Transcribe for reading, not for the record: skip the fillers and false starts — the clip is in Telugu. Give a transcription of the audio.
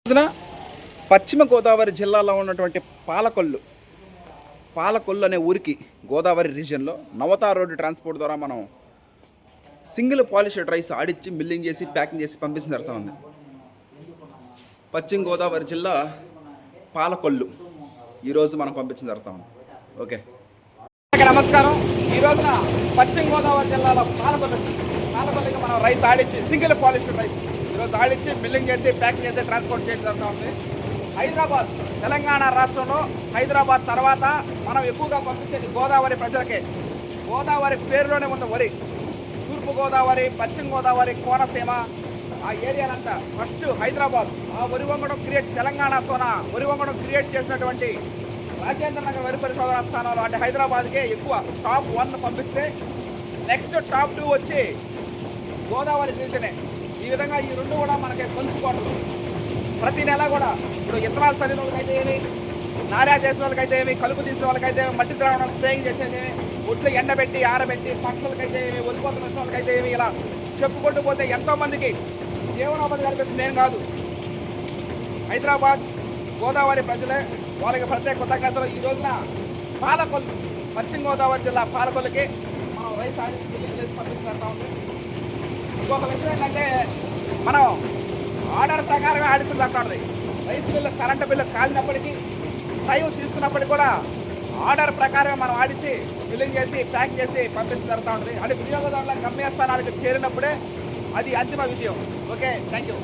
రోజున పశ్చిమ గోదావరి జిల్లాలో ఉన్నటువంటి పాలకొల్లు అనే ఊరికి గోదావరి రీజియన్లో నవతా రోడ్డు ట్రాన్స్పోర్ట్ ద్వారా మనం సింగిల్ పాలిష్డ్ రైస్ ఆడిచ్చి మిల్లింగ్ చేసి ప్యాకింగ్ చేసి పంపించడం జరుగుతూ ఉంది. పశ్చిమ గోదావరి జిల్లా పాలకొల్లు ఈరోజు మనం పంపించడం జరుగుతూ ఉంది. ఓకే, నమస్కారం. ఈ రోజున పశ్చిమ గోదావరి జిల్లాలో పాలకొల్లుకి మనం రైస్ ఆడిచ్చి సింగిల్ పాలిష్డ్ రైస్ ఈరోజు ఆడిచ్చి మిల్లింగ్ చేసి ప్యాకింగ్ చేసి ట్రాన్స్పోర్ట్ చేయడం జరుగుతూ ఉంది. హైదరాబాద్, తెలంగాణ రాష్ట్రంలో హైదరాబాద్ తర్వాత మనం ఎక్కువగా పంపించేది గోదావరి ప్రజలకే. గోదావరి పేరులోనే ఉంది వరి. తూర్పు గోదావరి, పశ్చిమ గోదావరి, కోనసీమ ఆ ఏరియాలంతా ఫస్ట్ హైదరాబాద్. ఆ వరి వంగడం తెలంగాణ సోన వరి వంగడం క్రియేట్ చేసినటువంటి రాజేంద్ర నగర్ వరి పరిశోధనా స్థానంలో అంటే హైదరాబాద్కే ఎక్కువ టాప్ 1 పంపిస్తే నెక్స్ట్ టాప్ 2 వచ్చి గోదావరి రీజనే. ఈ విధంగా ఈ రెండు కూడా మనకి పంచుకోవడం ప్రతి నెల కూడా. ఇప్పుడు ఇత్తనాలు చల్లిన వాళ్ళకైతే ఏమి, నారా చేసిన వాళ్ళకైతే ఏమి, కలుపు తీసిన వాళ్ళకైతే ఏమి, మట్టి ద్రావణం స్ప్రేయింగ్ చేసేది, ఒడ్లు ఎండబెట్టి ఆరబెట్టి పక్షులకైతే ఏమి, ఒలిపోతున్న వచ్చిన వాళ్ళకైతే ఏమి, ఇలా చెప్పుకుంటూ పోతే ఎంతోమందికి జీవనోపాధి కల్పిస్తుంది. ఏం కాదు, హైదరాబాద్ గోదావరి ప్రజలే, వాళ్ళకి ప్రత్యేక కృతజ్ఞతలు. ఈ రోజున పాలకొల్లు, పశ్చిమ గోదావరి జిల్లా పాలకొల్లుకి మనం రైస్ ఆడి చేసి పంపిస్తూ ఉంది. ఇంకొక విషయం ఏంటంటే మనం ఆర్డర్ ప్రకారమే ఆడించబడుతుంది. రైస్ బిల్లు, కరెంటు బిల్లు కాలినప్పటికీ, టైం తీసుకున్నప్పటికీ కూడా ఆర్డర్ ప్రకారమే మనం ఆడించి బిల్లింగ్ చేసి ప్యాక్ చేసి పంపించడం జరుగుతూ ఉంటుంది. అది వినియోగదారుల గమ్యస్థానాలకు చేరినప్పుడే అది అంతిమ విజయం. Okay, thank you.